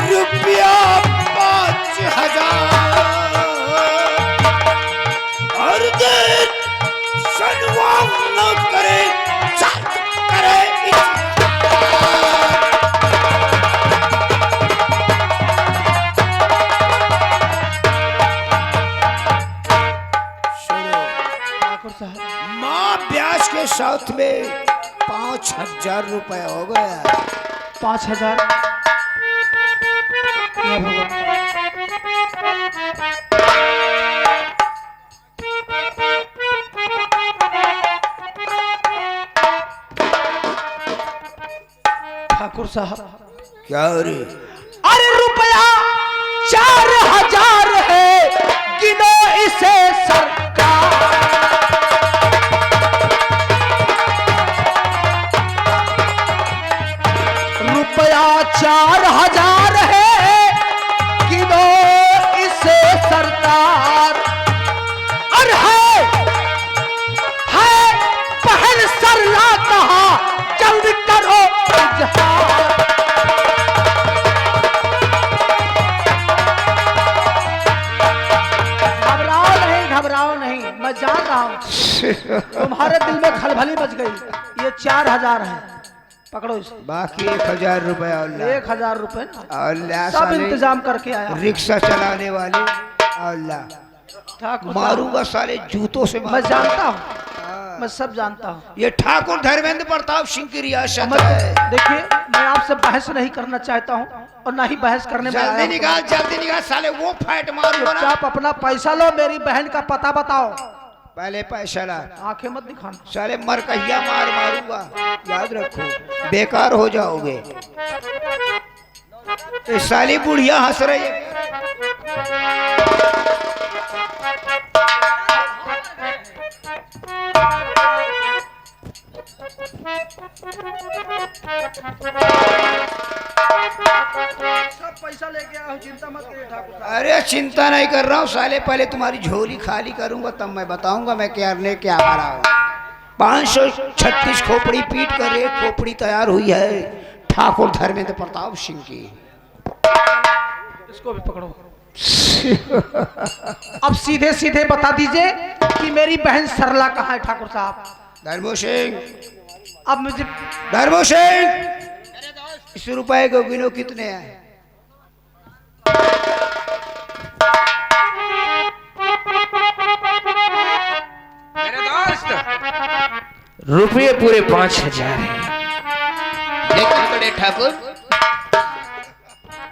रुपया 5,000 और दिन सनवाम न करे चाट करे माँ ब्याज के साथ में 5,000 रुपए हो गया। 5,000 ठाकुर साहब। क्या रे? अरे रुपया 4,000 है, गिनो इसे सरकार। रुपया 4,000 है, गिनो इसे सरकार। और है पहल सरला कहा, जल्द करो इजहार। घबराओ नहीं, मैं जान रहा हूँ तुम्हारे दिल में खलबली मच गई। ये 4,000 है, पकड़ो इसे। बाकी 1,000 रुपए 1,000 रुपए सब इंतजाम करके आया। रिक्शा चलाने वाले ठाकुर मारूंगा साले जूतों से। मैं जानता हूँ, मैं सब जानता हूँ। ये ठाकुर धर्मेंद्र प्रताप सिंह की रियासत है। देखिए, मैं आपसे बहस नहीं करना चाहता हूँ और ना ही बहस करने में। जल्दी निकाल साले, वो फाइट मारूंगा ना। आप अपना पैसा लो, मेरी बहन का पता बताओ। पहले पैसा ला, आंखें मत दिखाना। साले मरकहिया मारूंगा, याद रखो, बेकार हो जाओगे। इस साली बुढ़िया हंस रही है। सब पैसा लेके आओ, चिंता मत करिए ठाकुर साहब। अरे चिंता नहीं कर रहा हूँ साले, पहले तुम्हारी झोली खाली करूंगा तब मैं बताऊंगा मैं क्या करा हूँ। 536 खोपड़ी पीट कर एक खोपड़ी तैयार हुई है ठाकुर धर्मेंद्र प्रताप सिंह की। इसको भी पकड़ो। अब सीधे सीधे बता दीजिए कि मेरी बहन सरला कहाँ है ठाकुर साहब। धर्मो सिंह, अब मुझे धर्मो सिंह, इस रुपए को गिनो कितने हैं। मेरे दोस्त, रुपये पूरे 5,000 हैं। लेकिन बड़े ठाकुर,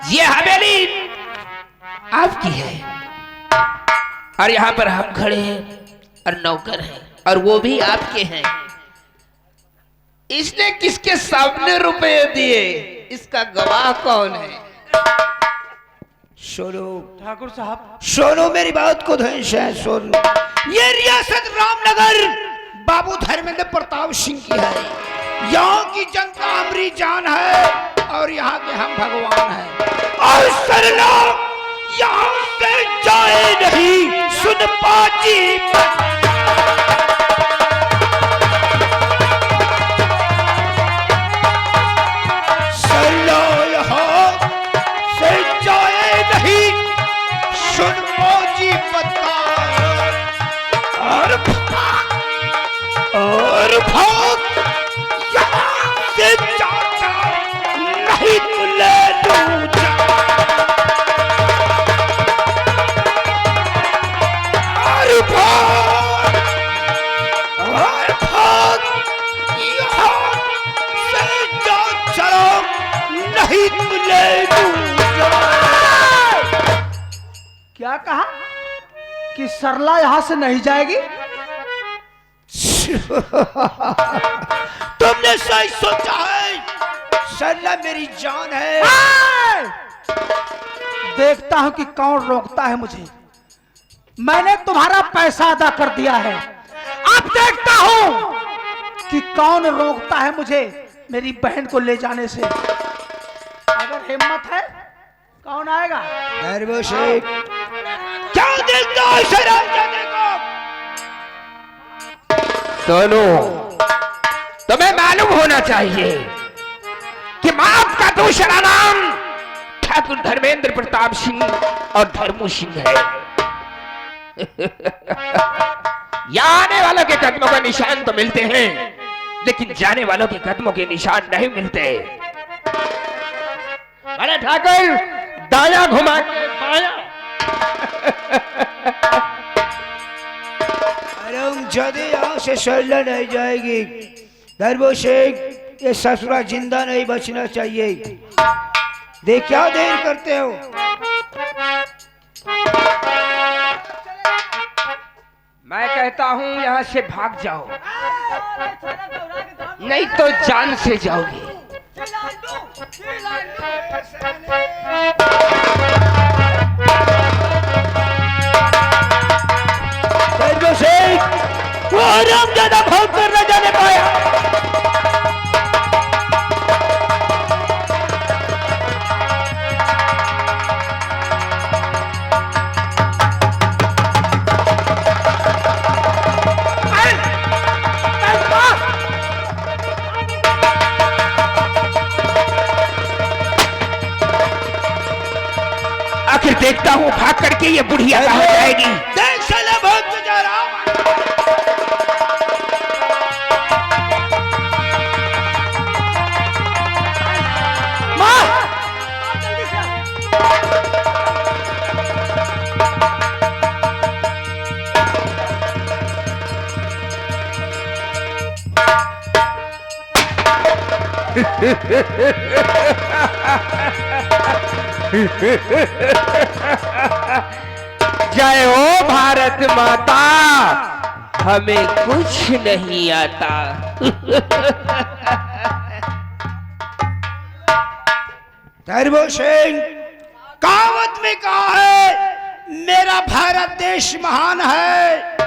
ये हवेली आपकी है और यहाँ पर हम खड़े हैं और नौकर हैं और वो भी आपके हैं। इसने किसके सामने रुपए दिए, इसका गवाह कौन है? सोनू ठाकुर साहब, सोनू मेरी बात को ध्यान से सोनू, ये रियासत रामनगर बाबू धर्मेंद्र प्रताप सिंह की है। यहाँ की जनता हमारी जान है और यहाँ के हम भगवान हैं। और सरला यहाँ से जाए नहीं, सुन पाजी। और भाग यहाँ से जाता नहीं तो ले लूँगा। और भाग यहाँ से जा चलो नहीं तो ले लूँगा। क्या कहा कि सरला यहाँ से नहीं जाएगी? तुमने सही सोचा है, सरला मेरी जान है। देखता हूं कि कौन रोकता है मुझे। मैंने तुम्हारा पैसा अदा कर दिया है, अब देखता हूं कि कौन रोकता है मुझे मेरी बहन को ले जाने से। अगर हिम्मत है, कौन आएगा? क्या देखता है शराब को? सोनू, तुम्हें मालूम होना चाहिए कि माफ का दूसरा नाम ठाकुर धर्मेंद्र प्रताप सिंह और धर्मू सिंह है। यहाँ आने वालों के कदमों का निशान तो मिलते हैं, लेकिन जाने वालों के कदमों के निशान नहीं मिलते। अरे ठाकुर, दाया घुमा के बाया। यदि यहाँ से शैला नहीं जाएगी धर्मो सिंह, ये ससुरा जिंदा नहीं बचना चाहिए। देख क्या देर करते हो। मैं कहता हूं यहां से भाग जाओ, नहीं तो जान से जाओगे। धर्मो सिंह, वो आराम ज्यादा भाग कर न जाने पाया। आखिर देखता हूँ भाग करके ये बुढ़िया कहाँ जाएगी। देख साला भाग के जा रहा हूं। जय हो भारत माता, हमें कुछ नहीं आता। धर्मो सिंह, कहावत में कहा है मेरा भारत देश महान है,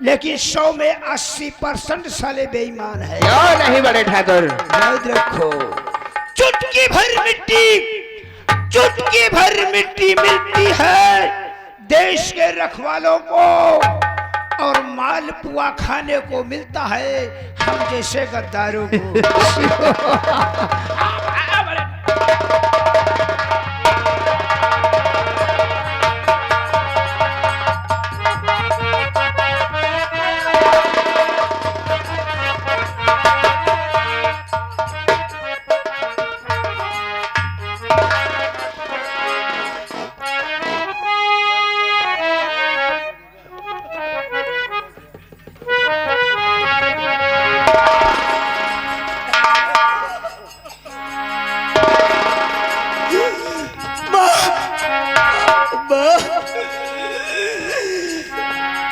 लेकिन 100 में 80% साले बेईमान है। क्यों नहीं बड़े ठाकुर? याद रखो, चुटकी भर मिट्टी मिलती है देश के रखवालों को, और मालपुआ खाने को मिलता है हम जैसे गद्दारों को।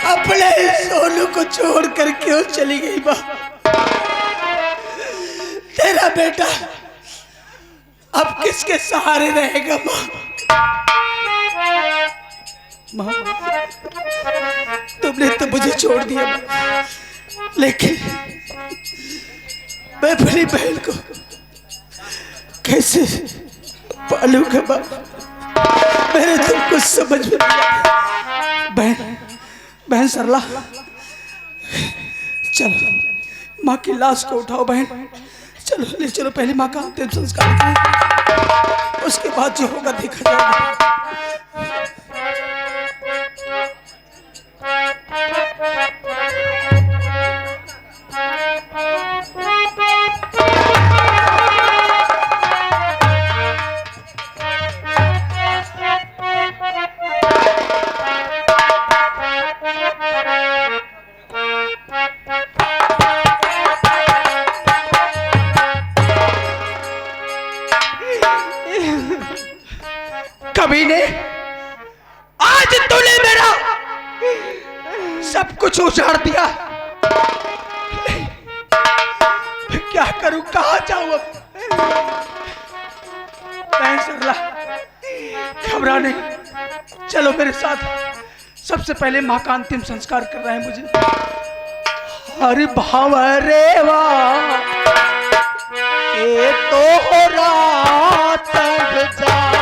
अपने सोनू को छोड़ कर क्यों चली गई माँ? तेरा बेटा अब किसके सहारे रहेगा माँ? माँ, तुमने तो मुझे छोड़ दिया माँ, लेकिन मैं अपनी बहन को कैसे पालूंगा माँ? मेरे तुम कुछ समझ में नहीं आता। बहन सरला, चलो माँ की लाश को उठाओ बहन, चलो ले चलो, पहले माँ का अंतिम संस्कार करें, उसके बाद जो होगा देखा जाएगा। कमीने, आज तूने मेरा सब कुछ उजाड़ दिया। मैं क्या करूं, कहां जाऊं अब? बहन सरला, घबरा नहीं, चलो मेरे साथ। सबसे पहले माँ का अंतिम संस्कार कर रहे हैं मुझे। हरि भाव रे वाह के तोहरा तंग जाई,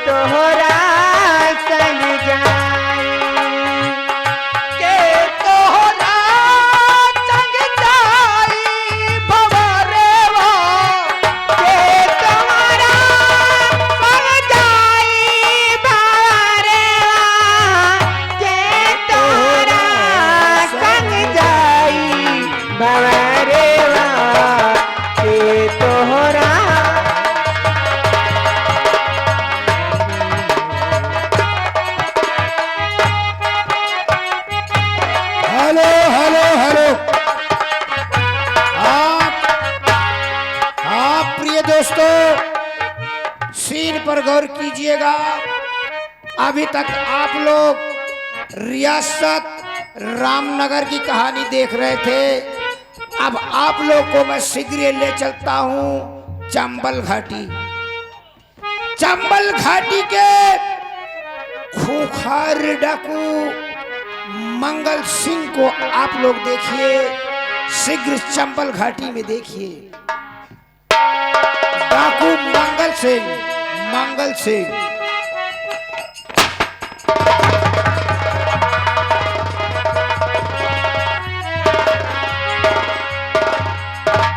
तोहरा संग जा। गौर कीजिएगा। अभी तक आप लोग रियासत रामनगर की कहानी देख रहे थे। अब आप लोग को मैं शीघ्र ले चलता हूं चंबल घाटी। चंबल घाटी के खूंखार डाकू मंगल सिंह को आप लोग देखिए, शीघ्र चंबल घाटी में देखिए। डाकू मंगल सिंह, मंगल सिंह।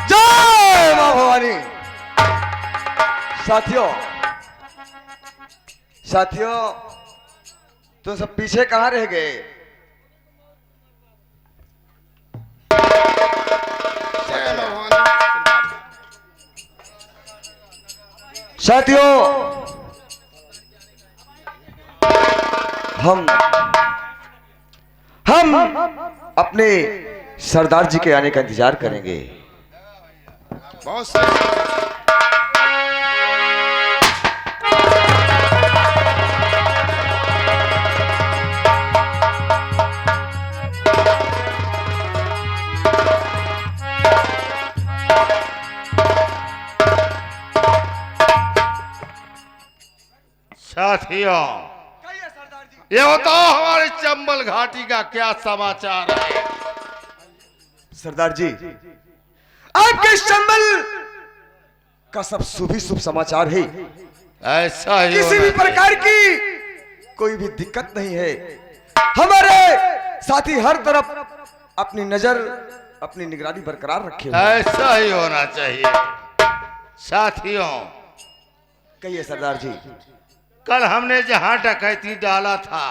जय मां भवानी। साथियों साथियों, तुम सब पीछे कहां रह गए? साथियों, हम अपने सरदार जी के आने का इंतजार करेंगे। बहुत सही। साथियों, ये बताओ हमारे चंबल घाटी का क्या समाचार है? सरदार जी, आपके चंबल का सब शुभ समाचार है। ऐसा ही किसी भी होना प्रकार की कोई भी दिक्कत नहीं है। हमारे साथी हर तरफ अपनी नजर, अपनी निगरानी बरकरार रखे हुए। ऐसा ही होना चाहिए। साथियों, कहिए सरदार जी। कल हमने जहां डकैती डाला था,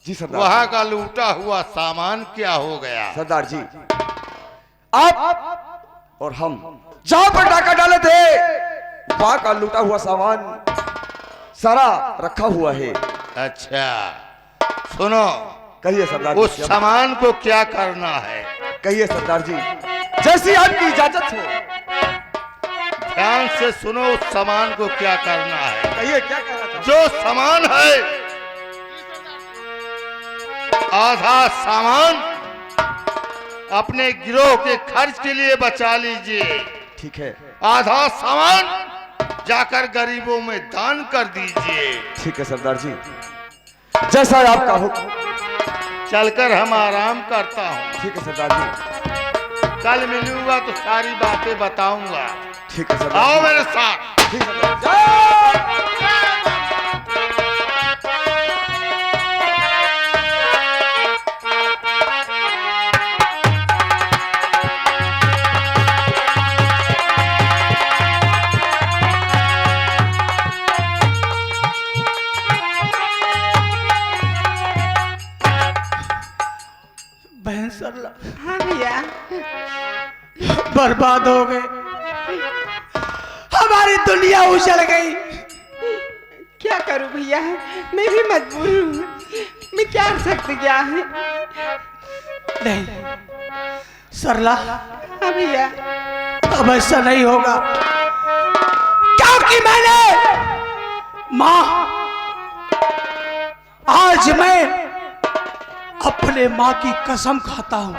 जी सरदार वहां जी। का लूटा हुआ सामान क्या हो गया? सरदार जी, आप और हम जहां पर डाका डाले थे, वहां का लूटा हुआ सामान सारा रखा हुआ है। अच्छा, सुनो, कहिए सरदार उस जी। सामान को क्या करना है? कहिए सरदार जी, जैसी आपकी इजाजत हो। ध्यान से सुनो, उस सामान को क्या करना है? कहिए क्या कहना चाहते जो सामान है, आधा सामान अपने गिरोह के खर्च के लिए बचा लीजिए। हैं? ठीक है, आधा सामान जाकर गरीबों में दान कर दीजिए। ठीक है सरदार जी, जैसा आपका हुक्म। चलकर हम आराम करता हूँ। ठीक है सरदार जी। कल मिलूंगा तो सारी बातें बताऊंगा। ठीक है सरदार आओ जी। मेरे साथ। ठीक है सरदार जी। बहन सरला हाँ भैया। बर्बाद हो गए, हमारी दुनिया उजड़ गई। क्या करूं भैया, मैं भी मजबूर हूँ। मैं क्या कर सकती क्या है? नहीं सरला, हाँ भैया। अब ऐसा नहीं होगा, क्योंकि मैंने माँ, आज मैं अपने माँ की कसम खाता हूं।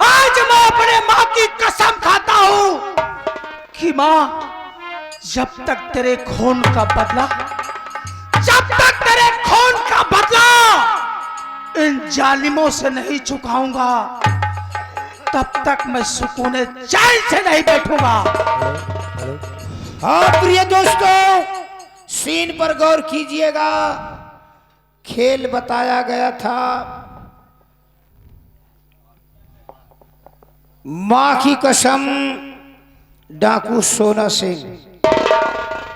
आज मैं अपने माँ की कसम खाता हूं कि माँ, जब तक तेरे खून का बदला, जब तक तेरे खून का बदला इन जालिमों से नहीं चुकाऊंगा, तब तक मैं सुकून चैन से नहीं बैठूंगा। हाँ प्रिय दोस्तों, सीन पर गौर कीजिएगा। खेल बताया गया था, मां की कसम डाकू सोना सिंह।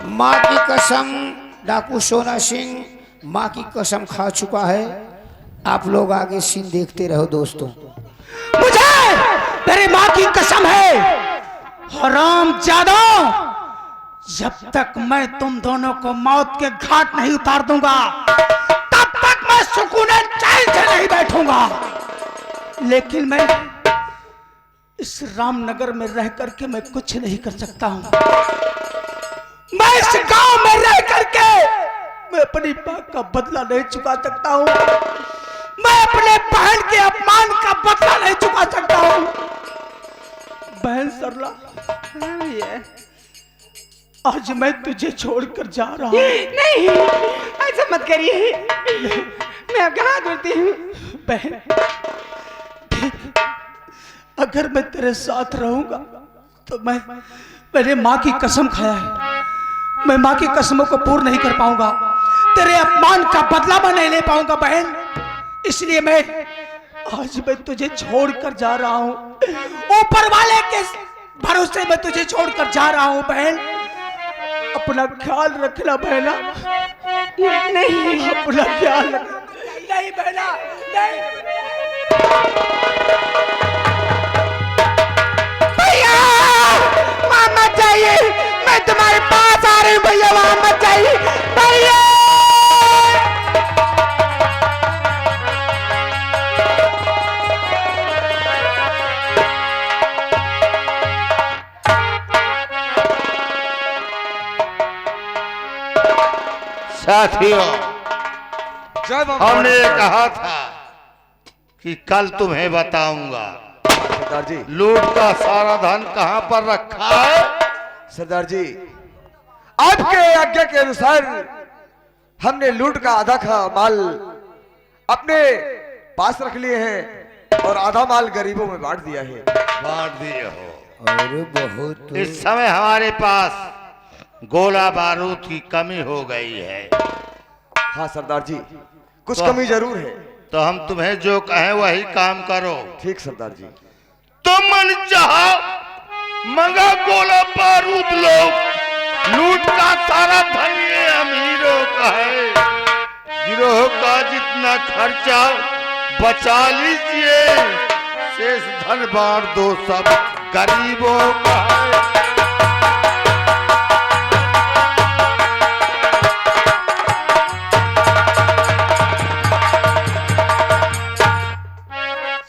मां की कसम डाकू सोना सिंह मां की कसम खा चुका है। आप लोग आगे सीन देखते रहो दोस्तों। मुझे तेरी माँ की कसम है, हरामजादा, जब तक मैं तुम दोनों को मौत के घाट नहीं उतार दूंगा, तब तक मैं सुकून चैन से नहीं बैठूंगा। लेकिन मैं इस रामनगर में रह करके मैं कुछ नहीं कर सकता हूं। मैं इस गांव में रह करके मैं अपनी मां का बदला नहीं चुका सकता हूँ। मैं अपने बहन के अपमान का बदला नहीं चुका सकता हूँ। बहन सरला, आज मैं तुझे छोड़कर जा रहा हूँ। नहीं, ऐसा मत करिए, मैं आपका हाथ जोड़ती हूँ। बहन, अगर मैं तेरे साथ रहूंगा तो मैंने माँ की कसम खाया है, मैं माँ की कसमों को पूर्ण नहीं कर पाऊंगा। तेरे अपमान का बदला मैं नहीं ले पाऊंगा बहन, इसलिए आज मैं तुझे छोड़कर जा रहा हूँ। ऊपर वाले के भरोसे मैं तुझे छोड़कर जा रहा हूँ बहन। अपना ख्याल रखना बहना। नहीं, अपना ख्याल रखना। नहीं बहना, नहीं। भैया वहां मत जाइए, मैं तुम्हारे पास आ रही हूँ। भैया वहां मत जाइए भैया। साथियों, जब हमने कहा था कि कल तुम्हें बताऊंगा सरदार जी, लूट का सारा धन कहां पर रखा है। सरदार जी, आपके आज्ञा के अनुसार हमने लूट का आधा का माल अपने पास रख लिए हैं और आधा माल गरीबों में बांट दिया है। बांट दिए हो। अरे बहुत। इस समय हमारे पास गोला बारूद की कमी हो गई है। हाँ सरदार जी, कुछ कमी जरूर है। तो हम तुम्हें जो कहें वही काम करो। ठीक सरदार जी। तो मन चाहा मंगा गोला बारूद लो, लूट का सारा धन ये अमीरों का है। गिरोह का जितना खर्चा बचा लीजिए, शेष धन बांट दो सब गरीबों का है।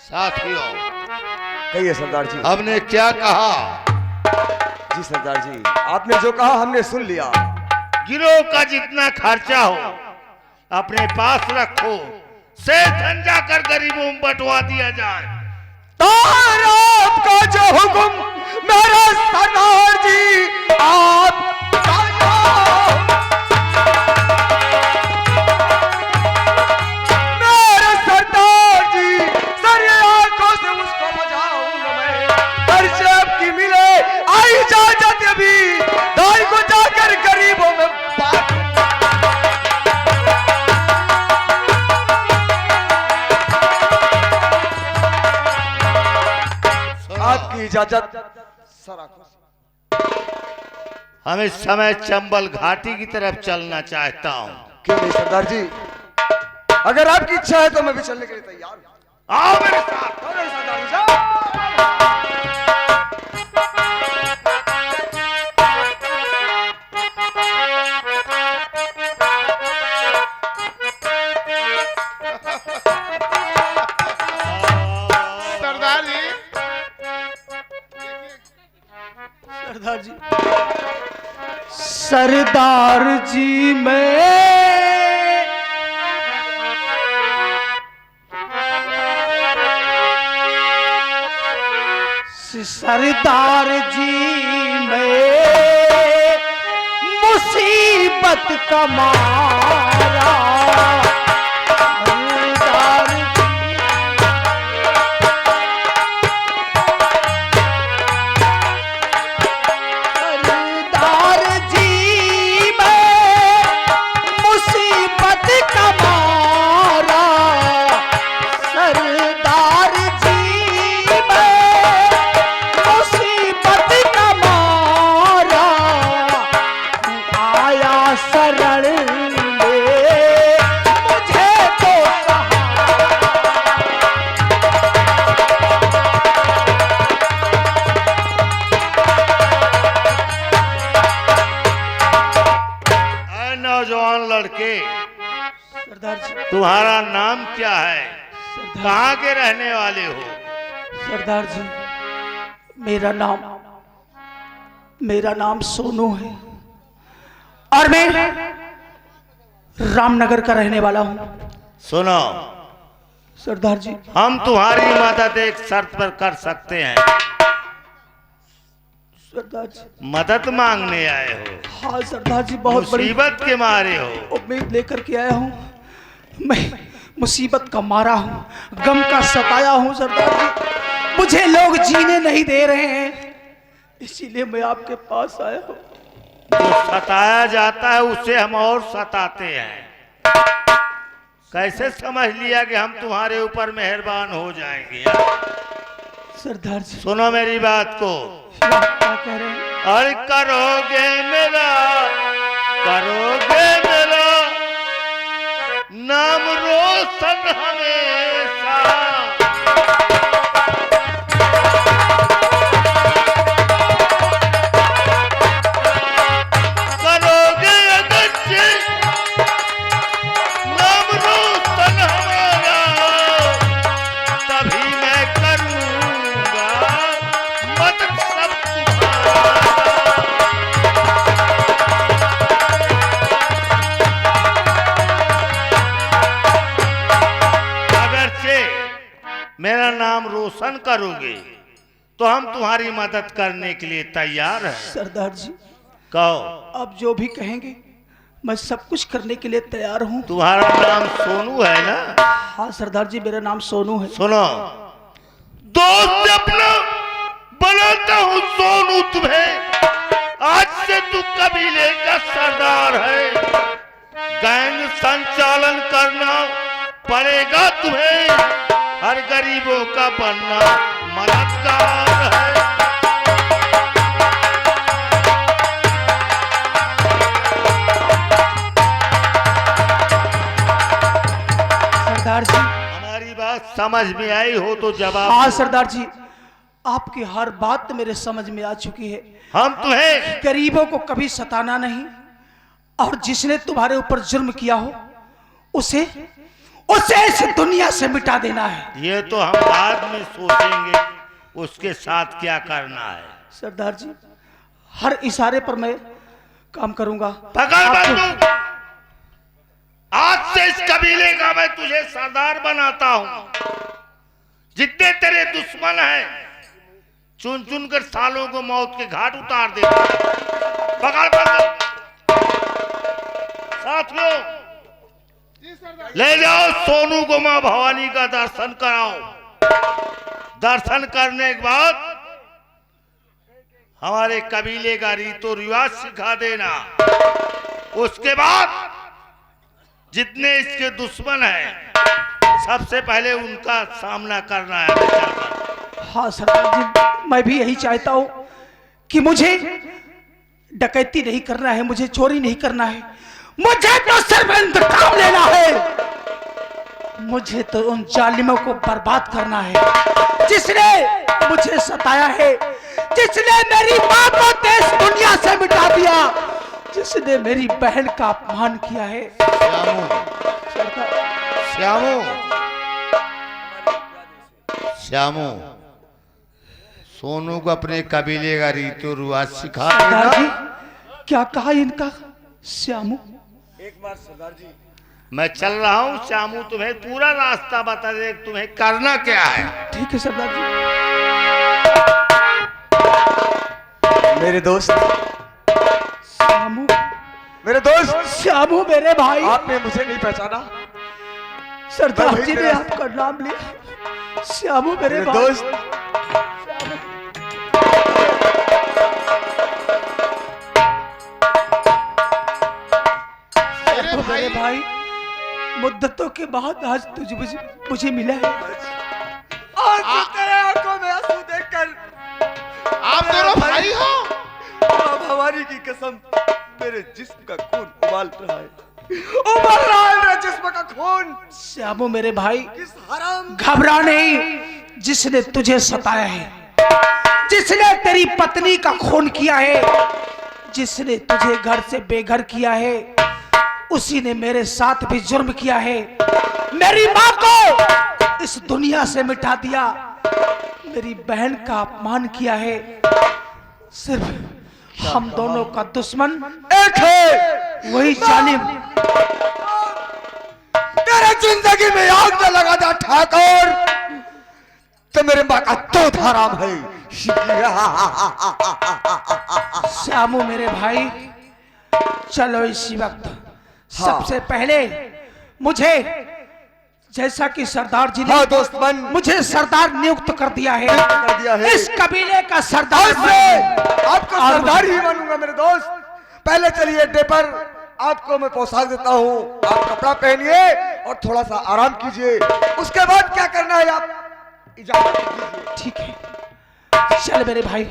साथियों, कहिए सरदार जी। हमने क्या कहा? जी सरदार जी, आपने जो कहा हमने सुन लिया। गिरोह का जितना खर्चा हो अपने पास रखो, से धन जाकर गरीबों में बंटवा दिया जाए। आपका जो हुक्म मेरा सरदार जी, आप मेरे सरदार जी, सर आंखों से उसको बचाऊंगा मैं। पर्चे आपकी मिले आई इजाजत अभी, दाई को जाकर गरीबों में बांट। आपकी इजाजत सर आंखों से। हम इस समय चंबल घाटी की तरफ चलना चाहता हूँ। क्यों नहीं सरदार जी, अगर आपकी इच्छा है तो मैं भी चलने के लिए तैयार हूं। आओ मेरे साथ। चलो सरदार जी, जाओ। सरदार जी, सरदार जी, सरदार जी मैं सरदार जी मैं मुसीबत का मारा। सरदार जी मैं मुसीबत का मारा। सरदार जी मैं मुसीबत का मारा। आया शरण में मुझे तो ऐ नौजवान लड़के, सरदार जी, तुम्हारा नाम क्या है? कहाँ के रहने वाले हो? सरदार जी, मेरा नाम सोनू है। और मैं रामनगर का रहने वाला हूँ। सुनो, सरदार जी, हम तुम्हारी मदद एक शर्त पर कर सकते हैं। सरदार जी। मदद मांगने आए हो? हाँ सरदार जी, बहुत बड़ी मुसीबत के मारे हो? उम्मीद लेकर के आया हूँ। मैं मुसीबत का मारा हूँ, गम का सताया हूँ सरदार जी। मुझे लोग जीने नहीं दे रहे हैं, इसीलिए मैं आपके पास आया हूँ। जो सताया जाता है उसे हम और सताते हैं। कैसे समझ लिया कि हम तुम्हारे ऊपर मेहरबान हो जाएंगे? सरदार जी, सुनो मेरी बात को। क्या कह रहे हैं? और करोगे मेरा नाम रोशन हमेशा, करोगे अगरचे नाम रोशन हमारा, तभी मैं करूंगा मदद सब तुम्हारा। मेरा नाम रोशन करोगे तो हम तुम्हारी मदद करने के लिए तैयार हैं। सरदार जी, कहो। आप जो भी कहेंगे मैं सब कुछ करने के लिए तैयार हूँ। तुम्हारा नाम सोनू है ना? हाँ सरदार जी, मेरा नाम सोनू है। सुनो, दोस्त अपना बनाता हूँ सोनू तुम्हें। आज से तू कबीले का सरदार है। गैंग संचालन करना पड़ेगा तुम्हें। हर गरीबों का बनना मददगार है। सरदार जी, हमारी बात समझ में आई हो तो जवाब। हाँ सरदार जी, आपकी हर बात मेरे समझ में आ चुकी है। हम तुम्हें गरीबों को कभी सताना नहीं, और जिसने तुम्हारे ऊपर जुर्म किया हो उसे इस दुनिया से मिटा देना है। ये तो हम बाद में सोचेंगे उसके साथ क्या करना है। सरदार जी, हर इशारे पर मैं काम करूंगा। पकड़ बंदूक। आज से इस कबीले का मैं तुझे सरदार बनाता हूं। जितने तेरे दुश्मन हैं चुन चुन कर सालों को मौत के घाट उतार दे। पकड़ बंदूक। साथियों, ले जाओ सोनू को मां भवानी का दर्शन कराओ। दर्शन करने के बाद हमारे कबीले का रीतो रिवाज सिखा देना। उसके बाद जितने इसके दुश्मन हैं सबसे पहले उनका सामना करना है। हाँ सरदार जी, मैं भी यही चाहता हूँ कि मुझे डकैती नहीं करना है, मुझे चोरी नहीं करना है, मुझे तो सिर्फ इंतकाम लेना है। मुझे तो उन जालिमों को बर्बाद करना है जिसने मुझे सताया है, जिसने मेरी मां को देश दुनिया से मिटा दिया, जिसने मेरी बहन का अपमान किया है। श्यामू, श्यामू, सोनू को अपने कबीले का रीतो रिवाज सिखा सरदार जी, देना। क्या कहा इनका? श्यामू, एक बार सरदार जी, मैं चल रहा हूँ। श्यामू तुम्हें पूरा रास्ता बता दे तुम्हें करना क्या है। ठीक है सरदार जी। मेरे दोस्त, श्यामू, मेरे दोस्त, श्यामू मेरे भाई। आपने मुझे नहीं पहचाना? सरदार जी ने आपका नाम लिया। श्यामू मेरे भाई। दोस्त, मेरे भाई, मुद्दतों के बाद आज तुझे मुझे मिला है। आज तेरे आंखों में आंसू देखकर आप दोनों भाई हो? मां भवानी की कसम, मेरे जिस्म का खून उबाल रहा है, उबाल रहा है मेरे जिस्म का खून। श्यामू मेरे भाई, इस हराम घबरा नहीं। जिसने तुझे सताया है, जिसने तेरी पत्नी का खून किया है, जिसने तुझे घर से बेघर किया है, उसी ने मेरे साथ भी जुर्म किया है। मेरी मां को इस दुनिया से मिटा दिया, मेरी बहन का अपमान किया है। सिर्फ हम दोनों का दुश्मन एक है। वही जालिम। तेरे जिंदगी में आग न लगा था ठाकुर, तो मेरे माँ का दूध हराम है। श्यामू मेरे भाई, चलो इसी वक्त सबसे पहले मुझे, जैसा कि सरदार जी ने हाँ दोस्तमन, मुझे सरदार नियुक्त कर दिया है, कर दिया है। इस कबीले का सरदार आज से आपको सरदार ही बनूंगा मेरे दोस्त। पहले चलिए अड्डे पर, आपको मैं पोशाक देता हूँ, आप कपड़ा पहनिए और थोड़ा सा आराम कीजिए। उसके बाद क्या करना है आप इजाजत दीजिए। ठीक है, चल मेरे भाई।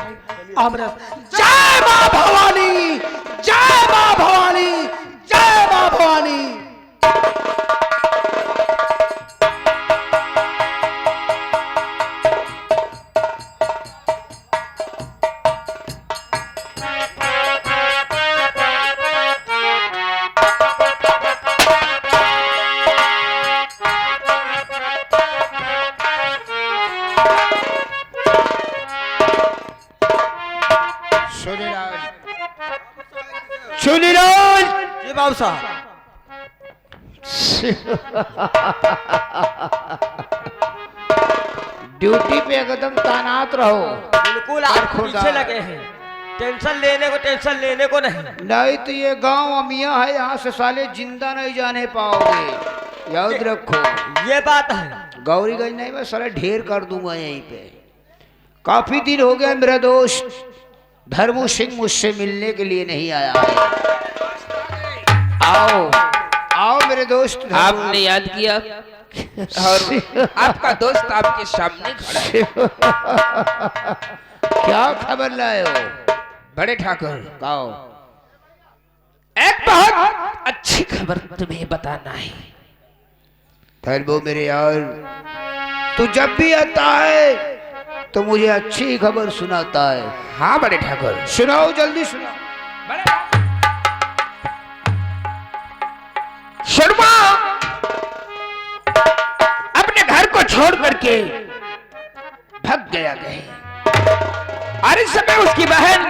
अमृत। जय मां भवानी, जय मां भवानी, जय मां भवानी। सुनीलाल जी बाबू साहब। ड्यूटी पे एकदम तैनात रहो। बिल्कुल आप पीछे लगे हैं, टेंशन लेने को नहीं। नहीं तो ये गांव अमिया है, यहाँ से साले जिंदा नहीं जाने पाओगे, याद रखो। ये बात है। गौरीगंज नहीं, मैं साले ढेर कर दूंगा यहीं पे। काफी दिन हो गया मेरा दोस्त धर्मू सिंह मुझसे मिलने के लिए नहीं आया है। आओ आओ मेरे दोस्त। आपने याद किया और आपका दोस्त आपके सामने खड़ा है। क्या खबर लाए हो बड़े ठाकुर, कहो। एक बहुत अच्छी खबर तुम्हें बताना है। धर्मो मेरे यार, तू जब भी आता है तो मुझे अच्छी खबर सुनाता है। हाँ बड़े ठाकुर, सुनाओ, जल्दी सुनाओ। शर्मा अपने घर को छोड़ करके भाग गया और इस समय उसकी बहन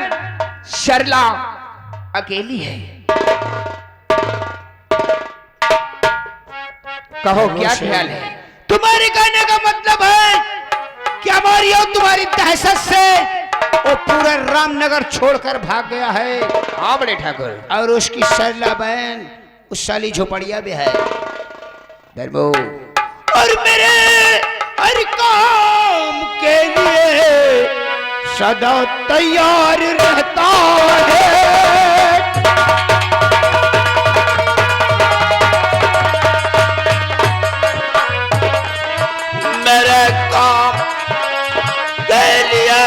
सरला अकेली है। कहो क्या ख्याल है? तुम्हारे कहने का मतलब है कि हमारी और तुम्हारी दहशत से वो पूरा रामनगर छोड़कर भाग गया है। हाँ बड़े ठाकुर, और उसकी सरला बहन उस साली झोपड़िया में है। धर्मो, और मेरे हर काम के लिए सदा तैयार रहता है। मेरे काम के लिए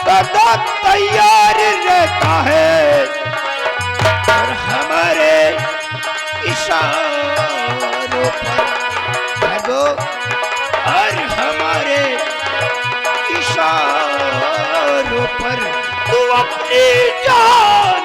सदा तैयार रहता है और हमारे इशारों पर और हमारे इशारों पर तू अपनी जान